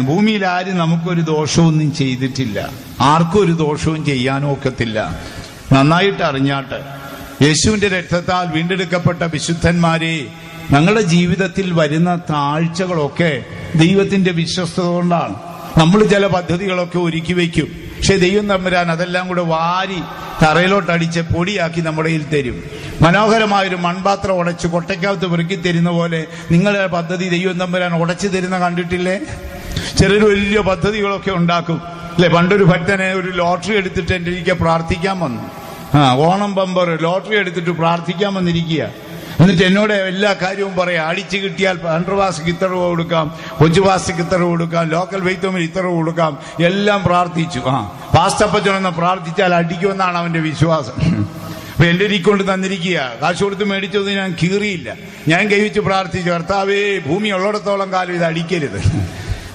ഭൂമിയിൽ ആരും നമുക്കൊരു ദോഷമൊന്നും ചെയ്തിട്ടില്ല, ആർക്കും ഒരു ദോഷവും ചെയ്യാനും ഒക്കത്തില്ല. നന്നായിട്ട് അറിഞ്ഞാട്ട്, യേശുവിന്റെ രക്തത്താൽ വീണ്ടെടുക്കപ്പെട്ട വിശുദ്ധന്മാരെ, ഞങ്ങളുടെ ജീവിതത്തിൽ വരുന്ന താഴ്ചകളൊക്കെ ദൈവത്തിന്റെ വിശ്വസ്തത കൊണ്ടാണ്. നമ്മൾ ചില പദ്ധതികളൊക്കെ ഒരുക്കി വയ്ക്കും, പക്ഷെ ദൈവം തമ്പുരാൻ അതെല്ലാം കൂടെ വാരി തറയിലോട്ടടിച്ച് പൊടിയാക്കി നമ്മുടെ കയ്യിൽ തരും. മനോഹരമായൊരു മൺപാത്രം ഉടച്ച് കൊട്ടയ്ക്കകത്ത് പെറുക്കി തരുന്ന പോലെ നിങ്ങളുടെ പദ്ധതി ദൈവം തമ്പുരാൻ ഉടച്ചു തരുന്ന കണ്ടിട്ടില്ലേ? ചിലർ വലിയ പദ്ധതികളൊക്കെ ഉണ്ടാക്കും അല്ലെ. പണ്ടൊരു ഭക്തനെ ഒരു ലോട്ടറി എടുത്തിട്ട് എൻ്റെ എനിക്ക് പ്രാർത്ഥിക്കാൻ വന്നു. ഓണം ബമ്പർ ലോട്ടറി എടുത്തിട്ട് പ്രാർത്ഥിക്കാൻ വന്നിരിക്കുക. എന്നിട്ട് എന്നോട് എല്ലാ കാര്യവും പറയാം. അടിച്ചു കിട്ടിയാൽ 100 രൂപയ്ക്ക് ഇത്ര രൂപ കൊടുക്കാം, 5 രൂപയ്ക്ക് ഇത്ര രൂപ കൊടുക്കാം, ലോക്കൽ വെയ്ത്തോമിൽ ഇത്ര രൂപ കൊടുക്കാം, എല്ലാം പ്രാർത്ഥിച്ചു. പാസ്റ്റപ്പച്ചനെന്ന് പ്രാർത്ഥിച്ചാൽ അടിക്കുമെന്നാണ് അവന്റെ വിശ്വാസം. അപ്പൊ എന്റെ കൊണ്ട് തന്നിരിക്കുക. കാശ് കൊടുത്ത് മേടിച്ചത് ഞാൻ കീറിയില്ല. ഞാൻ കൈവച്ച് പ്രാർത്ഥിച്ചു, കർത്താവേ, ഭൂമി ഉള്ളിടത്തോളം കാലം ഇത് അടിക്കരുത്,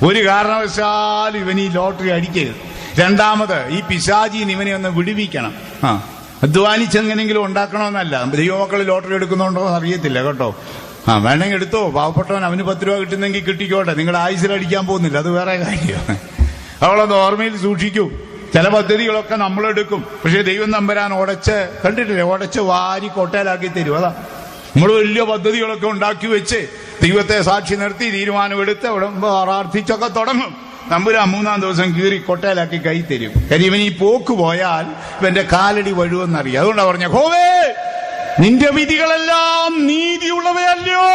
ഒരു കാരണവശാലും ഇവൻ ഈ ലോട്ടറി അടിക്കരുത്. രണ്ടാമത്, ഈ പിശാചിന് ഇവനെ ഒന്ന് വിടുവിക്കണം. അധ്വാനിച്ചെങ്ങനെങ്കിലും ഉണ്ടാക്കണമെന്നല്ല. ദൈവമക്കൾ ലോട്ടറി എടുക്കുന്നുണ്ടോ എന്ന് അറിയത്തില്ല കേട്ടോ. വേണമെങ്കിൽ എടുത്തോ, പാവപ്പെട്ടവൻ അവന് 10 രൂപ കിട്ടുന്നെങ്കിൽ കിട്ടിക്കോട്ടെ, നിങ്ങളുടെ ആയുസിൽ അടിക്കാൻ പോകുന്നില്ല, അത് വേറെ കാര്യമാണ്. അവളൊന്ന് ഓർമ്മയിൽ സൂക്ഷിക്കൂ. ചില പദ്ധതികളൊക്കെ നമ്മളെടുക്കും, പക്ഷെ ദൈവം തമ്പുരാൻ ഉടച്ച്, കണ്ടിട്ടില്ലേ, ഉടച്ച് വാരി കൊട്ടയിലാക്കി തരും. അതാ നമ്മൾ വലിയ പദ്ധതികളൊക്കെ ഉണ്ടാക്കി വെച്ച് ദൈവത്തെ സാക്ഷി നിർത്തി തീരുമാനമെടുത്ത് അവിടെ പ്രാർത്ഥിച്ചൊക്കെ തുടങ്ങും. തമ്പുരാൻ 3-ാം ദിവസം കീറി കൊട്ടയിലാക്കി കൈ തരും. കാര്യം ഇവൻ ഈ പോക്ക് പോയാൽ ഇവന്റെ കാലടി വഴുവെന്നറിയാം. അതുകൊണ്ടാണ് പറഞ്ഞ, ഹോവേ, നിന്റെ വിധികളെല്ലാം നീതിയുള്ളവയല്ലയോ.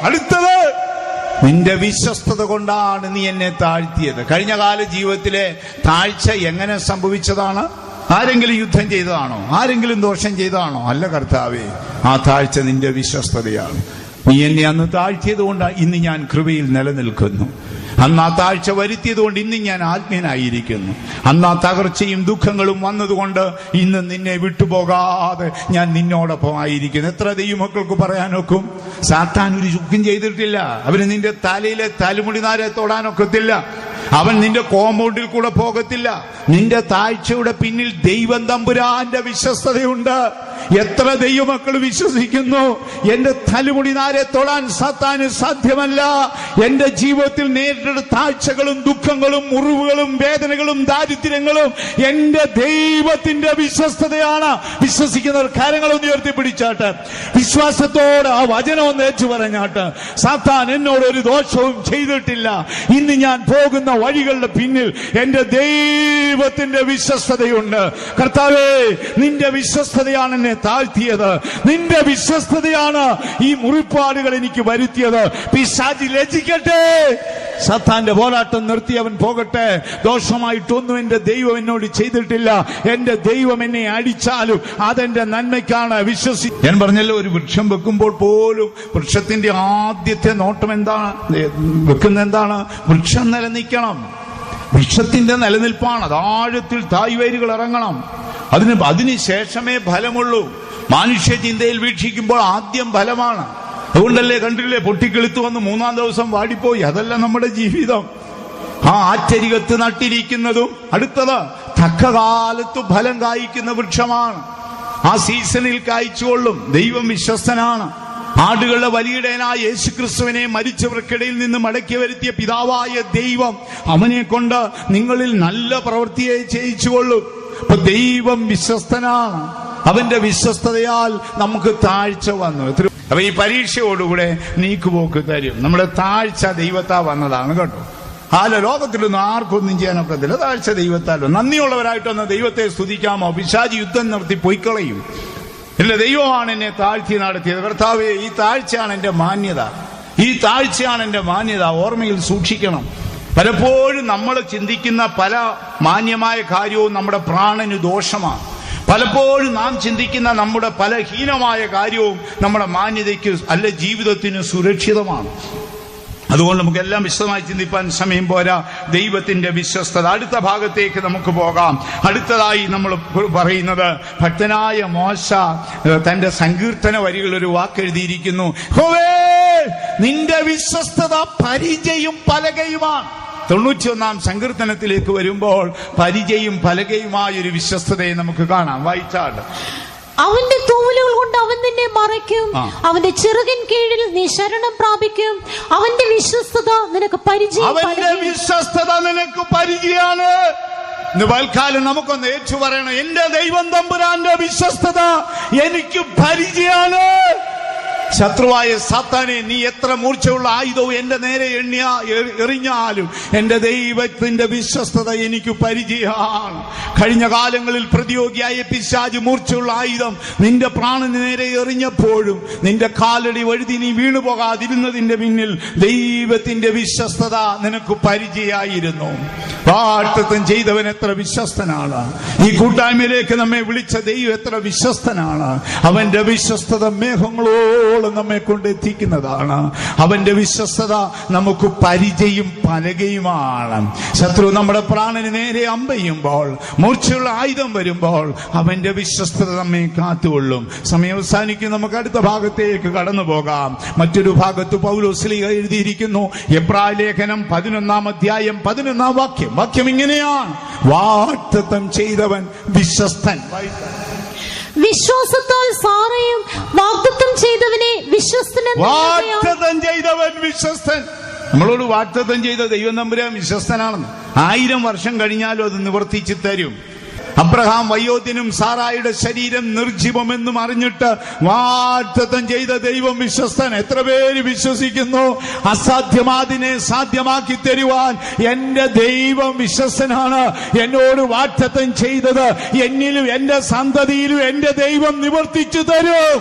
അടുത്തത്, നിന്റെ വിശ്വസ്തത കൊണ്ടാണ് നീ എന്നെ താഴ്ത്തിയത്. കഴിഞ്ഞ കാല ജീവിതത്തിലെ താഴ്ച എങ്ങനെ സംഭവിച്ചതാണ്? ആരെങ്കിലും യുദ്ധം ചെയ്തതാണോ? ആരെങ്കിലും ദോഷം ചെയ്തതാണോ? അല്ല കർത്താവേ, ആ താഴ്ച നിന്റെ വിശ്വസ്തതയാണ്. നീ എന്നെ അന്ന് താഴ്ത്തിയത് കൊണ്ട് ഇന്ന് ഞാൻ കൃപയിൽ നിലനിൽക്കുന്നു. അന്ന് ആ താഴ്ച വരുത്തിയത് കൊണ്ട് ഇന്ന് ഞാൻ ആത്മീയനായിരിക്കുന്നു. അന്ന് ആ തകർച്ചയും ദുഃഖങ്ങളും വന്നതുകൊണ്ട് ഇന്ന് നിന്നെ വിട്ടുപോകാതെ ഞാൻ നിന്നോടൊപ്പം ആയിരിക്കുന്നു. എത്ര ദൈവമക്കൾക്ക് പറയാനൊക്കും? സാത്താൻ ഒരു ചുക്കും ചെയ്തിട്ടില്ല. അവന് നിന്റെ തലയിലെ തലമുടി നാരെ തൊടാനൊക്കത്തില്ല. അവൻ നിന്റെ കോമ്പൗണ്ടിൽ കൂടെ പോകത്തില്ല. നിന്റെ താഴ്ചയുടെ പിന്നിൽ ദൈവം തമ്പുരാന്റെ വിശ്വസ്തതയുണ്ട്. എത്ര ദൈവമക്കൾ വിശ്വസിക്കുന്നു, എന്റെ തലമുടി നാരെ തൊടാൻ സാത്താന് സാധ്യമല്ല. എന്റെ ജീവിതത്തിൽ നേരിട്ട താഴ്ചകളും ദുഃഖങ്ങളും മുറിവുകളും വേദനകളും ദാരിദ്ര്യങ്ങളും എന്റെ ദൈവത്തിന്റെ വിശ്വസ്തതയാണ്. വിശ്വസിക്കുന്നവർ കാര്യങ്ങളൊന്ന് ഉയർത്തിപ്പിടിച്ചാട്ട്, വിശ്വാസത്തോടെ ആ വചനം ഒന്ന് ഏച്ചു പറഞ്ഞാട്ട്, സാത്താൻ എന്നോട് ഒരു ദോഷവും ചെയ്തിട്ടില്ല. ഇന്ന് ഞാൻ പോകുന്ന വഴികളുടെ പിന്നിൽ എന്റെ ദൈവത്തിന്റെ വിശ്വസ്തതയുണ്ട്. കർത്താവേ, നിന്റെ വിശ്വസ്തതയാണ് എന്നെ താഴ്ത്തിയത്. നിന്റെ വിശ്വസ്തതയാണ് ഈ മുറിപ്പാടുകൾ എനിക്ക് വരുത്തിയത്. പിശാചി ലജ്ജിക്കട്ടെ, സാത്താന്റെ പോരാട്ടം നിർത്തി അവൻ പോകട്ടെ. ദോഷമായിട്ടൊന്നും എന്റെ ദൈവം എന്നോട് ചെയ്തിട്ടില്ല. എന്റെ ദൈവം എന്നെ അടിച്ചാലും അതെന്റെ നന്മയ്ക്കാണ്. ഞാൻ പറഞ്ഞല്ലോ, ഒരു വൃക്ഷം വെക്കുമ്പോൾ പോലും വൃക്ഷത്തിന്റെ ആദ്യത്തെ നോട്ടം എന്താണ്? വെക്കുന്ന എന്താണ്? വൃക്ഷം നിലനിൽക്കണം. വൃക്ഷത്തിന്റെ നിലനിൽപ്പാണ്. അത് ആഴത്തിൽ തായ്വേരുകൾ ഇറങ്ങണം. അതിന് ശേഷമേ ഫലമുള്ളൂ. മനുഷ്യ ചിന്തയിൽ വീക്ഷിക്കുമ്പോൾ ആദ്യം ഫലമാണ്. അതുകൊണ്ടല്ലേ കണ്ടില്ലേ, പൊട്ടിക്കെളുത്തു വന്ന് 3-ാം ദിവസം വാടിപ്പോയി. അതല്ല നമ്മുടെ ജീവിതം. ആറ്റരികത്ത് നട്ടിരിക്കുന്നതും അടുത്തത് തക്ക കാലത്ത് ഫലം കായ്ക്കുന്ന വൃക്ഷമാണ്. ആ സീസണിൽ കായ്ച്ചുകൊള്ളും. ദൈവം വിശ്വസ്തനാണ്. ആടുകളുടെ വലിയിടയനായ യേശുക്രിസ്തുവിനെ മരിച്ചവർക്കിടയിൽ നിന്ന് മടക്കി വരുത്തിയ പിതാവായ ദൈവം അവനെ കൊണ്ട് നിങ്ങളിൽ നല്ല പ്രവൃത്തിയെ ചെയ്യിച്ചുകൊള്ളും. അപ്പൊ ദൈവം വിശ്വസ്തനാണ്. അവന്റെ വിശ്വസ്തതയാൽ നമുക്ക് താഴ്ച വന്നു. അപ്പൊ ഈ പരീക്ഷയോടുകൂടെ നീക്കുപോക്ക് തരും. നമ്മുടെ താഴ്ച ദൈവത്താൽ വന്നതാണ് കേട്ടോ. ലോകത്തിലൊന്നും ആർക്കൊന്നും ചെയ്യാനൊക്കത്തില്ല. താഴ്ച ദൈവത്താലോ. നന്ദിയുള്ളവരായിട്ടൊന്ന് ദൈവത്തെ സ്തുതിക്കാമോ? പിശാചി യുദ്ധം നിർത്തി പൊയ്ക്കളയും. ഇല്ല, ദൈവമാണ് എന്നെ താഴ്ത്തി നടത്തിയത്. കർത്താവേ, ഈ താഴ്ചയാണ് എന്റെ മാന്യത. ഈ താഴ്ചയാണ് എന്റെ മാന്യത. ഓർമ്മയിൽ സൂക്ഷിക്കണം. പലപ്പോഴും നമ്മൾ ചിന്തിക്കുന്ന പല മാന്യമായ കാര്യവും നമ്മുടെ പ്രാണന് ദോഷമാണ്. പലപ്പോഴും നാം ചിന്തിക്കുന്ന നമ്മുടെ പല ഹീനമായ കാര്യവും നമ്മുടെ മാന്യതയ്ക്ക് അല്ല ജീവിതത്തിന് സുരക്ഷിതമാണ്. അതുകൊണ്ട് നമുക്കെല്ലാം വിശദമായി ചിന്തിപ്പാൻ സമയം പോരാ. ദൈവത്തിന്റെ വിശ്വസ്തത. അടുത്ത ഭാഗത്തേക്ക് നമുക്ക് പോകാം. അടുത്തതായി നമ്മൾ പറയുന്നത്, ഭക്തനായ മോശ തന്റെ സങ്കീർത്തന വരികൾ ഒരു വാക്കെഴുതിയിരിക്കുന്നു. ഹോവേ, നിന്റെ വിശ്വസ്തത പരിചയും പലകയുമാണ്. 91-ാം സങ്കീർത്തനത്തിലേക്ക് വരുമ്പോൾ പരിചയും പലകയുമായ ഒരു വിശ്വസ്തതയെ നമുക്ക് കാണാം. വായിച്ചാൽ അവന്റെ തൂവലുകൾ കൊണ്ട് അവൻ നിന്നെ മറയ്ക്കും. അവന്റെ ചിറകിൻ കീഴിൽ നീ ശരണം പ്രാപിക്കും. അവന്റെ വിശ്വസ്തത നിനക്ക് പരിചയം. അവന്റെ വിശ്വസ്തത നിനക്ക് പരിചയമാണ്. ഇന്ന് വൽക്കാലം നമുക്കൊന്ന് ഏറ്റു പറയണം, എന്റെ ദൈവം തമ്പുരാന്റെ വിശ്വസ്തത എനിക്ക് പരിചയമാണ്. ശത്രുവായ സാത്താനെ, നീ എത്ര മൂർച്ചയുള്ള ആയുധവും എന്റെ നേരെ എറിഞ്ഞാലും എന്റെ ദൈവത്തിന്റെ വിശ്വസ്തത എനിക്ക് പരിചയമാണ്. കഴിഞ്ഞ കാലങ്ങളിൽ പ്രതിയോഗിയായ പിശാച് മൂർച്ചയുള്ള ആയുധം നിന്റെ പ്രാണന് നേരെ എറിഞ്ഞപ്പോഴും നിന്റെ കാലടി വഴുതി നീ വീണുപോകാതിരുന്നതിന്റെ പിന്നിൽ ദൈവത്തിന്റെ വിശ്വസ്തത നിനക്ക് പരിചയമായിരുന്നു. വാഗ്ദത്തം ചെയ്തവൻ എത്ര വിശ്വസ്തനാണ്. ഈ കൂട്ടായ്മയിലേക്ക് നമ്മെ വിളിച്ച ദൈവം എത്ര വിശ്വസ്തനാണ്. അവന്റെ വിശ്വസ്തത മേഘങ്ങളോളം നമ്മെ കൊണ്ടെത്തിക്കുന്നതാണ്. അവന്റെ വിശ്വസ്തത നമുക്ക് പരിചയം പലകയുമാണ്. ശത്രു നമ്മുടെ പ്രാണന് നേരെ അമ്പെയ്യുമ്പോൾ, മൂർച്ചയുള്ള ആയുധം വരുമ്പോൾ അവന്റെ വിശ്വസ്തത നമ്മെ കാത്തുകൊള്ളും. സമയം അവസാനിക്കും, നമുക്ക് അടുത്ത ഭാഗത്തേക്ക് കടന്നു പോകാം. മറ്റൊരു ഭാഗത്ത് പൗലോസ് എഴുതിയിരിക്കുന്നു, എബ്രായ ലേഖനം 11 അധ്യായം 11 വാക്യം ഇങ്ങനെയാണ്: വാഗ്ദത്തം ചെയ്തവൻ വിശ്വസ്തൻ. വിശ്വാസത്താൽ സാറയും വാഗ്ദത്തം ചെയ്തവനെ വിശ്വസ്തനെന്ന്. വാഗ്ദത്തം ചെയ്തവൻ വിശ്വസ്തൻ. നമ്മളോട് വാഗ്ദത്തം ചെയ്ത ദൈവം തമ്പുരാൻ വിശ്വസ്തനാണെന്ന് 1000 വർഷം കഴിഞ്ഞാലും അത് നിവർത്തിച്ചു തരും. അബ്രഹാം വയോധിനും സാറായുടെ ശരീരം നിർജീവമെന്നും അറിഞ്ഞിട്ട് വാഗ്ദത്തം ചെയ്ത ദൈവം വിശ്വസ്തൻ. എത്ര പേര് വിശ്വസിക്കുന്നു? അസാധ്യമാതിനെ സാധ്യമാക്കി തരുവാൻ എന്റെ ദൈവം വിശ്വസ്തനാണ്. എന്നോട് വാഗ്ദത്തം ചെയ്തത് എന്നിലും എന്റെ സന്തതിയിലും എന്റെ ദൈവം നിവർത്തിച്ചു തരും.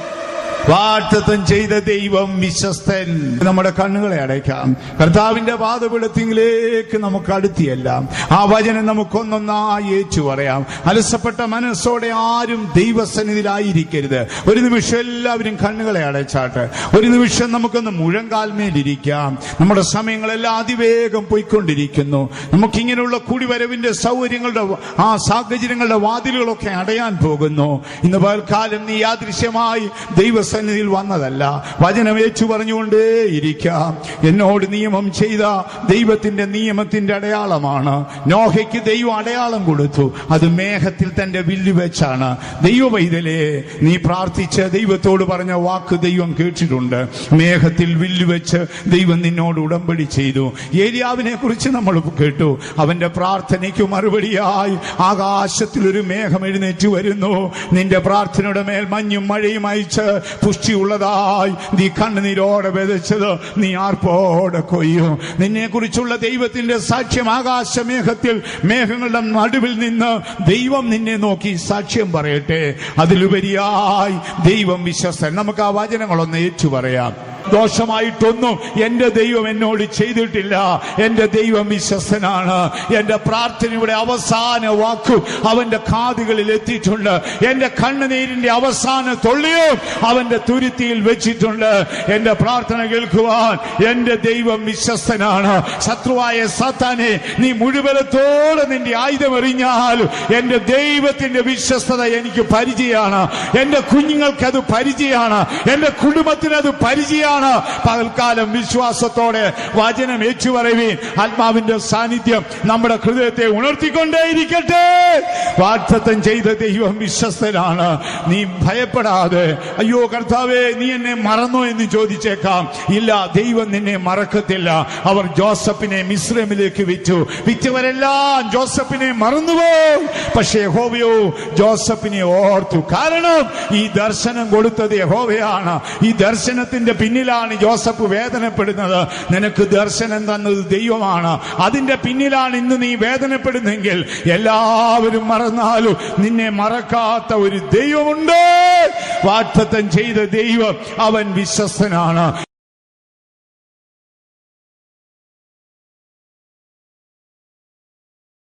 വാഗ്ദത്തം ചെയ്ത ദൈവം വിശ്വസ്തൻ. നമ്മുടെ കണ്ണുകളെ അടയ്ക്കാം, കർത്താവിന്റെ പാദപീഠത്തിലേക്ക് നമുക്ക് അടുത്തിയെല്ലാം ആ വചനം നമുക്കൊന്നൊന്നായി ഏറ്റു പറയാം. അലസപ്പെട്ട മനസ്സോടെ ആരും ദൈവസന്നിധിയിലായിരിക്കരുത്. ഒരു നിമിഷം എല്ലാവരും കണ്ണുകളെ അടച്ചാട്ട് ഒരു നിമിഷം നമുക്കൊന്ന് മുഴങ്കാൽമേലിരിക്കാം. നമ്മുടെ സമയങ്ങളെല്ലാം അതിവേഗം പോയിക്കൊണ്ടിരിക്കുന്നു. നമുക്കിങ്ങനെയുള്ള കൂടിവരവിന്റെ സൗകര്യങ്ങളുടെ ആ സാഹചര്യങ്ങളുടെ വാതിലുകളൊക്കെ അടയാൻ പോകുന്നു. ഇന്ന് പകൽക്കാലം നീ യാദൃശ്യമായി ദൈവസന്നിധിയിൽ വന്നതല്ല, വചനം ഏച്ചു പറഞ്ഞുകൊണ്ടേയിരിക്കാം. എന്നോട് നിയമം ചെയ്ത ദൈവത്തിന്റെ നിയമത്തിന്റെ അടയാളമാണ്. നോഹയ്ക്ക് ദൈവം അടയാളം കൊടുത്തു, അത് മേഘത്തിൽ തന്റെ വില്ല് വെച്ചാണ്. ദൈവവൈതലേ, നീ പ്രാർത്ഥിച്ച് ദൈവത്തോട് പറഞ്ഞ വാക്ക് ദൈവം കേട്ടിട്ടുണ്ട്. മേഘത്തിൽ വില്ല് വെച്ച് ദൈവം നിന്നോട് ഉടമ്പടി ചെയ്തു. ഏലിയാവിനെ കുറിച്ച് നമ്മൾ കേട്ടു. അവന്റെ പ്രാർത്ഥനയ്ക്ക് മറുപടിയായി ആകാശത്തിൽ ഒരു മേഘം എഴുന്നേറ്റ് വരുന്നു. നിന്റെ പ്രാർത്ഥനയുടെ മേൽ മഞ്ഞും മഴയും അയച്ച് പുഷ്ടിയുള്ളതായി നീ കണ്ണുനീരോടെ വിതച്ചത് നീ ആർപ്പോടെ കൊയ്യും. നിന്നെ കുറിച്ചുള്ള ദൈവത്തിന്റെ സാക്ഷ്യം ആകാശമേഘത്തിൽ, മേഘങ്ങളുടെ നടുവിൽ നിന്ന് ദൈവം നിന്നെ നോക്കി സാക്ഷ്യം പറയട്ടെ. അതിലുപരിയായി ദൈവം വിശ്വസ്തൻ. നമുക്ക് ആ വചനങ്ങളൊന്ന് ഏറ്റു പറയാം. ദോഷമായിട്ടൊന്നും എന്റെ ദൈവം എന്നോട് ചെയ്തിട്ടില്ല. എന്റെ ദൈവം വിശ്വസ്തനാണ്. എന്റെ പ്രാർത്ഥനയുടെ അവസാന വാക്കും അവന്റെ കാതുകളിൽ എത്തിയിട്ടുണ്ട്. എന്റെ കണ്ണുനീരിന്റെ അവസാന തൊള്ളിയും അവന്റെ തുരുത്തിയിൽ വെച്ചിട്ടുണ്ട്. എന്റെ പ്രാർത്ഥന കേൾക്കുവാൻ എന്റെ ദൈവം വിശ്വസ്തനാണ്. ശത്രുവായ സാത്താനെ, നീ മുഴുവനത്തോടെ നിന്റെ ആയുധം എറിഞ്ഞാലും എന്റെ ദൈവത്തിന്റെ വിശ്വസ്തത എനിക്ക് പരിചയമാണ്. എന്റെ കുഞ്ഞുങ്ങൾക്ക് അത് പരിചയമാണ്. എന്റെ കുടുംബത്തിന് അത് പരിചയമാണ്. പകൽക്കാലം വിശ്വാസത്തോടെ വചനം ഏറ്റുപറയുവീൻ. ആത്മാവിന്റെ സാന്നിധ്യം നമ്മുടെ ഹൃദയത്തെ ഉണർത്തിക്കൊണ്ടേയിരിക്കട്ടെ. വാഗ്ദത്തം ചെയ്ത ദൈവം വിശ്വസ്തനാണ്. നീ ഭയപ്പെടാതെ, അയ്യോ കർത്താവേ നീ എന്നെ മറന്നോ എന്ന് ചോദിച്ചേക്കാം. ഇല്ല, ദൈവം നിന്നെ മറക്കത്തില്ല. അവർ ജോസഫിനെ മിസ്രൈമിലേക്ക് വിറ്റവരെല്ലാം ജോസഫിനെ മറന്നുപോയി. പക്ഷേ യഹോവയോ ജോസഫിനെ ഓർത്തു. കാരണം ഈ ദർശനം കൊടുത്തത് യഹോവയാണ്. ഈ ദർശനത്തിന്റെ പിന്നിലാണ് ജോസഫ് വേദനപ്പെടുന്നത്. നിനക്ക് ദർശനം തന്നത് ദൈവമാണ്. അതിന്റെ പിന്നിലാണ് ഇന്ന് നീ വേദനപ്പെടുന്നെങ്കിൽ എല്ലാവരും മറന്നാലും നിന്നെ മറക്കാത്ത ഒരു ദൈവമുണ്ട്. വാഗ്ദത്തം ചെയ്ത ദൈവം അവൻ വിശ്വസ്തനാണ്.